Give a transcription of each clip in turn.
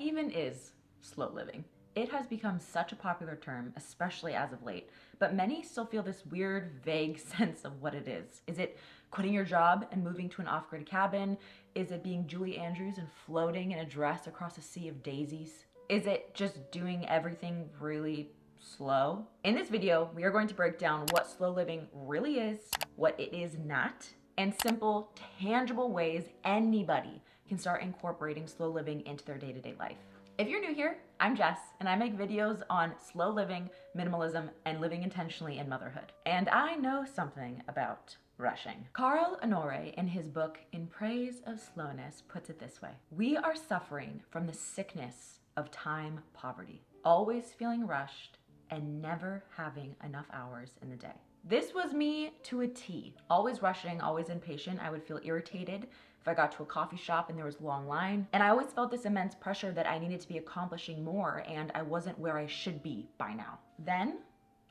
even is slow living? It has become such a popular term, especially as of late, but many still feel this weird, vague sense of what it is. Is it quitting your job and moving to an off-grid cabin? Is it being Julie Andrews and floating in a dress across a sea of daisies? Is it just doing everything really slow? In this video, we are going to break down what slow living really is, what it is not, and simple, tangible ways anybody can start incorporating slow living into their day-to-day life. If you're new here, I'm Jess, and I make videos on slow living, minimalism, and living intentionally in motherhood. And I know something about rushing. Carl Honore, in his book, In Praise of Slowness, puts it this way: we are suffering from the sickness of time poverty, always feeling rushed and never having enough hours in the day. This was me to a T. Always rushing, always impatient. I would feel irritated if I got to a coffee shop and there was a long line. And I always felt this immense pressure that I needed to be accomplishing more and I wasn't where I should be by now. Then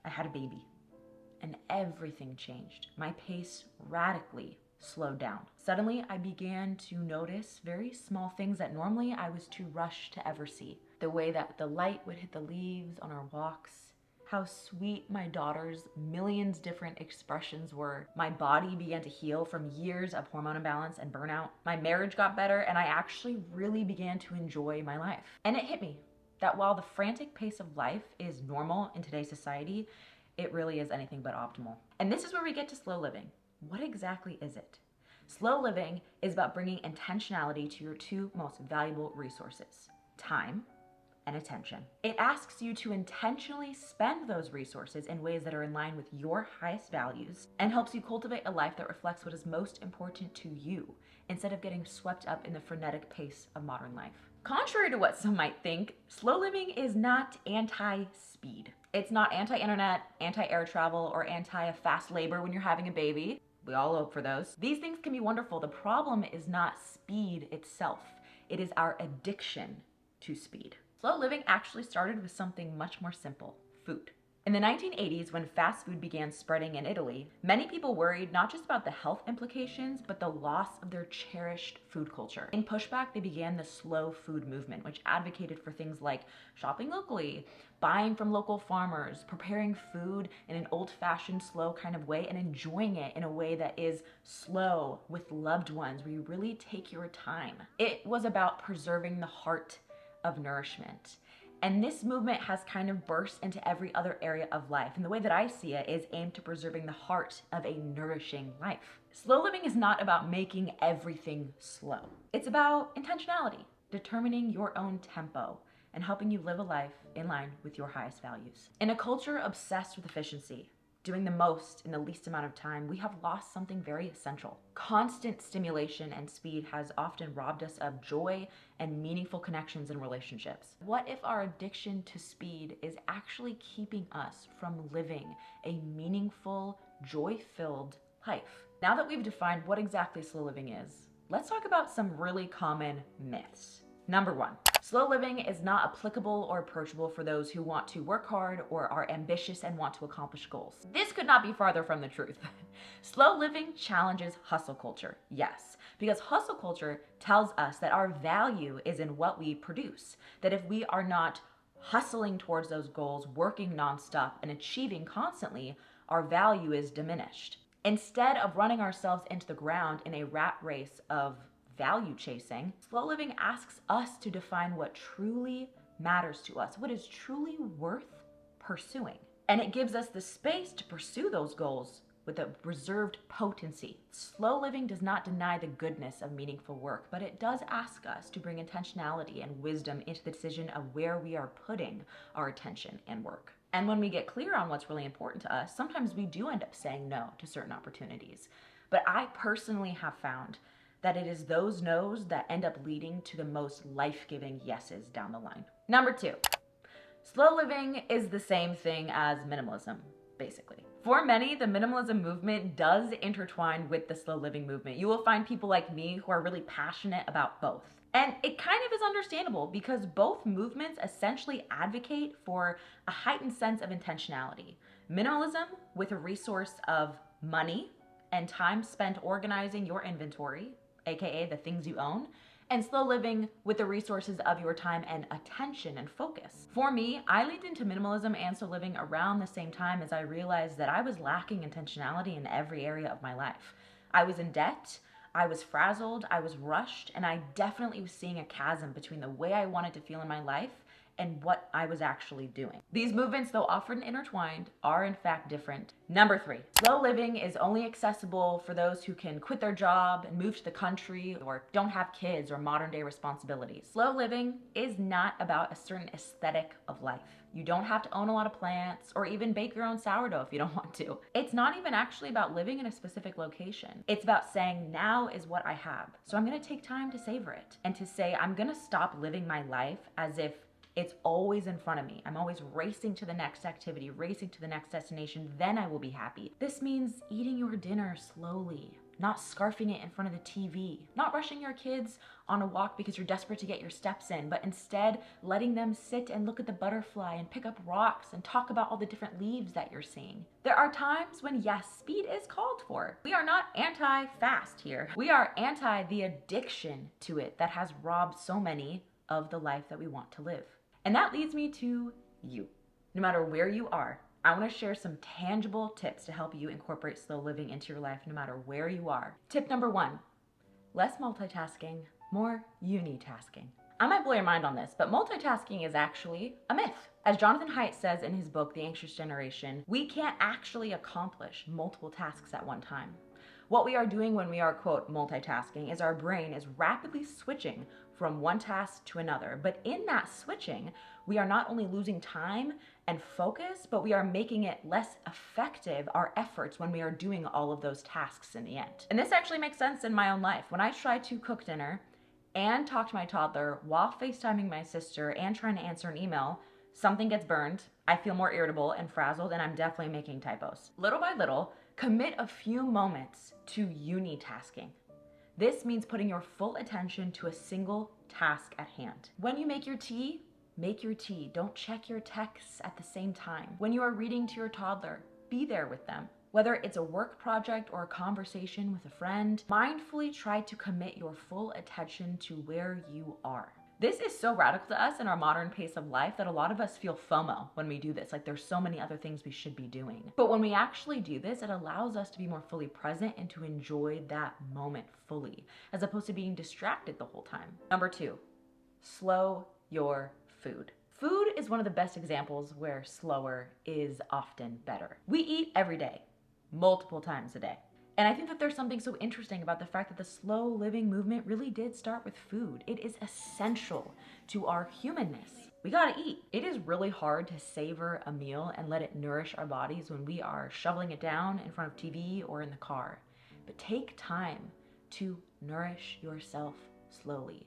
I had a baby and everything changed. My pace radically slowed down. Suddenly I began to notice very small things that normally I was too rushed to ever see. The way that the light would hit the leaves on our walks, how sweet my daughter's millions different expressions were. My body began to heal from years of hormone imbalance and burnout. My marriage got better and I actually really began to enjoy my life. And it hit me that while the frantic pace of life is normal in today's society, it really is anything but optimal. And this is where we get to slow living. What exactly is it? Slow living is about bringing intentionality to your two most valuable resources: time and attention. It asks you to intentionally spend those resources in ways that are in line with your highest values and helps you cultivate a life that reflects what is most important to you instead of getting swept up in the frenetic pace of modern life. Contrary to what some might think, slow living is not anti-speed. It's not anti-internet, anti-air travel, or anti-fast labor when you're having a baby. We all hope for those. These things can be wonderful. The problem is not speed itself. It is our addiction to speed. Slow living actually started with something much more simple: food. In the 1980s, when fast food began spreading in Italy, many people worried not just about the health implications, but the loss of their cherished food culture. In pushback, they began the slow food movement, which advocated for things like shopping locally, buying from local farmers, preparing food in an old-fashioned, slow kind of way, and enjoying it in a way that is slow with loved ones, where you really take your time. It was about preserving the heart of nourishment. And this movement has kind of burst into every other area of life. And the way that I see it is aimed to preserving the heart of a nourishing life. Slow living is not about making everything slow. It's about intentionality, determining your own tempo, and helping you live a life in line with your highest values. In a culture obsessed with efficiency, doing the most in the least amount of time, we have lost something very essential. Constant stimulation and speed has often robbed us of joy and meaningful connections and relationships. What if our addiction to speed is actually keeping us from living a meaningful, joy-filled life? Now that we've defined what exactly slow living is, let's talk about some really common myths. Number one, slow living is not applicable or approachable for those who want to work hard or are ambitious and want to accomplish goals. This could not be farther from the truth. Slow living challenges hustle culture, yes, because hustle culture tells us that our value is in what we produce, that if we are not hustling towards those goals, working nonstop, and achieving constantly, our value is diminished. Instead of running ourselves into the ground in a rat race of value chasing, slow living asks us to define what truly matters to us, what is truly worth pursuing. And it gives us the space to pursue those goals with a reserved potency. Slow living does not deny the goodness of meaningful work, but it does ask us to bring intentionality and wisdom into the decision of where we are putting our attention and work. And when we get clear on what's really important to us, sometimes we do end up saying no to certain opportunities. But I personally have found that it is those no's that end up leading to the most life-giving yeses down the line. Number two, slow living is the same thing as minimalism, basically. For many, the minimalism movement does intertwine with the slow living movement. You will find people like me who are really passionate about both. And it kind of is understandable because both movements essentially advocate for a heightened sense of intentionality. Minimalism with a resource of money and time spent organizing your inventory, aka the things you own, and slow living with the resources of your time and attention and focus. For me, I leaned into minimalism and slow living around the same time as I realized that I was lacking intentionality in every area of my life. I was in debt, I was frazzled, I was rushed, and I definitely was seeing a chasm between the way I wanted to feel in my life and what I was actually doing. These movements, though often intertwined, are in fact different. Number 3, slow living is only accessible for those who can quit their job and move to the country or don't have kids or modern day responsibilities. Slow living is not about a certain aesthetic of life. You don't have to own a lot of plants or even bake your own sourdough if you don't want to. It's not even actually about living in a specific location. It's about saying, now is what I have, so I'm gonna take time to savor it and to say, I'm gonna stop living my life as if it's always in front of me. I'm always racing to the next activity, racing to the next destination, then I will be happy. This means eating your dinner slowly, not scarfing it in front of the TV, not rushing your kids on a walk because you're desperate to get your steps in, but instead letting them sit and look at the butterfly and pick up rocks and talk about all the different leaves that you're seeing. There are times when, yes, speed is called for. We are not anti-fast here. We are anti the addiction to it that has robbed so many of the life that we want to live. And that leads me to you. No matter where you are, I want to share some tangible tips to help you incorporate slow living into your life no matter where you are. Tip number 1, less multitasking, more unitasking. I might blow your mind on this, but multitasking is actually a myth. As Jonathan Haidt says in his book, The Anxious Generation, we can't actually accomplish multiple tasks at one time. What we are doing when we are, quote, multitasking is our brain is rapidly switching from one task to another. But in that switching, we are not only losing time and focus, but we are making it less effective, our efforts, when we are doing all of those tasks in the end. And this actually makes sense in my own life. When I try to cook dinner and talk to my toddler while FaceTiming my sister and trying to answer an email, something gets burned, I feel more irritable and frazzled, and I'm definitely making typos. Little by little, commit a few moments to unitasking. This means putting your full attention to a single task at hand. When you make your tea, make your tea. Don't check your texts at the same time. When you are reading to your toddler, be there with them. Whether it's a work project or a conversation with a friend, mindfully try to commit your full attention to where you are. This is so radical to us in our modern pace of life that a lot of us feel FOMO when we do this. Like there's so many other things we should be doing. But when we actually do this, it allows us to be more fully present and to enjoy that moment fully, as opposed to being distracted the whole time. Number 2, slow your food. Food is one of the best examples where slower is often better. We eat every day, multiple times a day. And I think that there's something so interesting about the fact that the slow living movement really did start with food. It is essential to our humanness. We gotta eat. It is really hard to savor a meal and let it nourish our bodies when we are shoveling it down in front of TV or in the car. But take time to nourish yourself slowly.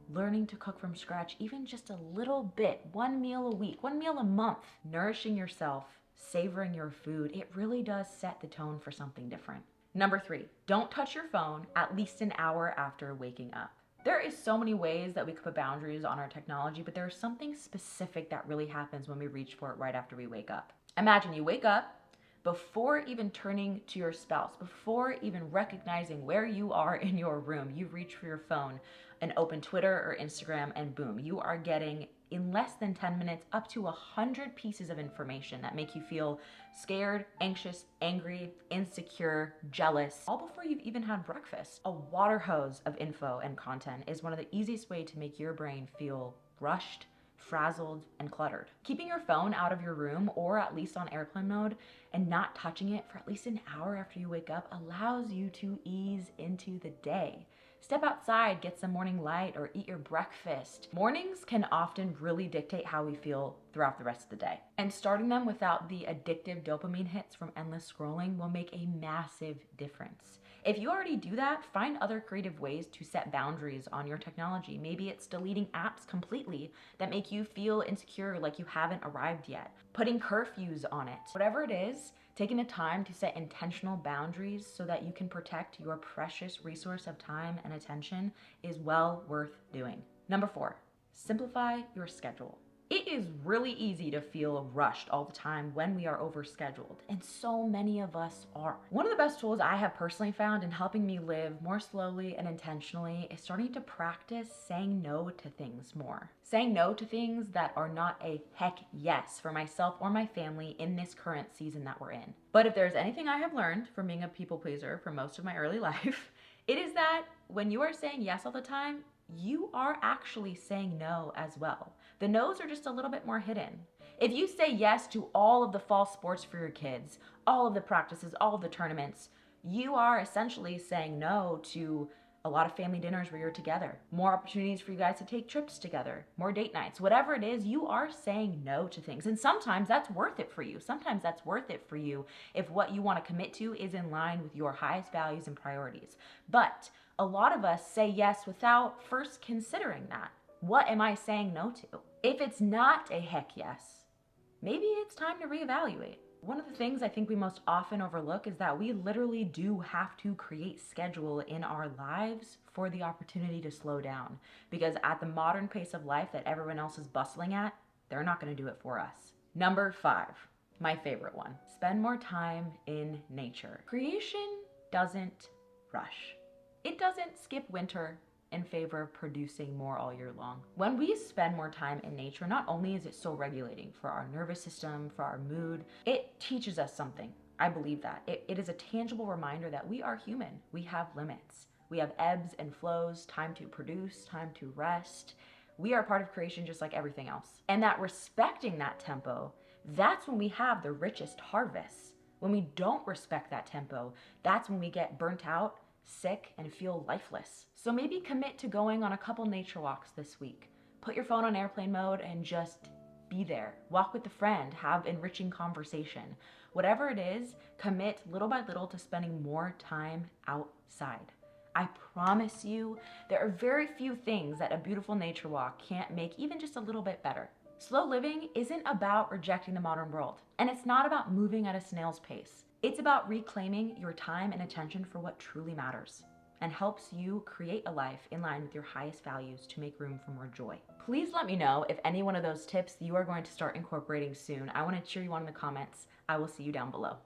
Learning to cook from scratch, even just a little bit, 1 meal a week, 1 meal a month. Nourishing yourself, savoring your food, it really does set the tone for something different. Number 3, don't touch your phone at least an hour after waking up. There is so many ways that we could put boundaries on our technology, but there's something specific that really happens when we reach for it right after we wake up. Imagine you wake up, before even turning to your spouse, before even recognizing where you are in your room, you reach for your phone and open Twitter or Instagram, and boom, you are getting, in less than 10 minutes, up to 100 pieces of information that make you feel scared, anxious, angry, insecure, jealous, all before you've even had breakfast. A water hose of info and content is one of the easiest ways to make your brain feel rushed, frazzled, and cluttered. Keeping your phone out of your room, or at least on airplane mode, and not touching it for at least an hour after you wake up allows you to ease into the day. Step outside, get some morning light, or eat your breakfast. Mornings can often really dictate how we feel throughout the rest of the day. And starting them without the addictive dopamine hits from endless scrolling will make a massive difference. If you already do that, find other creative ways to set boundaries on your technology. Maybe it's deleting apps completely that make you feel insecure, like you haven't arrived yet. Putting curfews on it. Whatever it is, taking the time to set intentional boundaries so that you can protect your precious resource of time and attention is well worth doing. Number 4, simplify your schedule. It is really easy to feel rushed all the time when we are overscheduled, and so many of us are. One of the best tools I have personally found in helping me live more slowly and intentionally is starting to practice saying no to things more. Saying no to things that are not a heck yes for myself or my family in this current season that we're in. But if there's anything I have learned from being a people pleaser for most of my early life, it is that when you are saying yes all the time, you are actually saying no as well. The no's are just a little bit more hidden. If you say yes to all of the fall sports for your kids, all of the practices, all of the tournaments, you are essentially saying no to a lot of family dinners where you're together, more opportunities for you guys to take trips together, more date nights, whatever it is, you are saying no to things. And sometimes that's worth it for you. Sometimes that's worth it for you if what you want to commit to is in line with your highest values and priorities. But a lot of us say yes without first considering that. What am I saying no to? If it's not a heck yes, maybe it's time to reevaluate. One of the things I think we most often overlook is that we literally do have to create schedule in our lives for the opportunity to slow down. Because at the modern pace of life that everyone else is bustling at, they're not going to do it for us. Number 5, my favorite one. Spend more time in nature. Creation doesn't rush. It doesn't skip winter in favor of producing more all year long. When we spend more time in nature, not only is it so regulating for our nervous system, for our mood, it teaches us something. I believe that. It is a tangible reminder that we are human. We have limits. We have ebbs and flows, time to produce, time to rest. We are part of creation just like everything else. And that respecting that tempo, that's when we have the richest harvests. When we don't respect that tempo, that's when we get burnt out, sick, and feel lifeless. So maybe commit to going on a couple nature walks this week. Put your phone on airplane mode and just be there. Walk with a friend, have enriching conversation. Whatever it is, commit little by little to spending more time outside. I promise you, there are very few things that a beautiful nature walk can't make even just a little bit better. Slow living isn't about rejecting the modern world, and it's not about moving at a snail's pace. It's about reclaiming your time and attention for what truly matters and helps you create a life in line with your highest values to make room for more joy. Please let me know if any one of those tips you are going to start incorporating soon. I want to cheer you on in the comments. I will see you down below.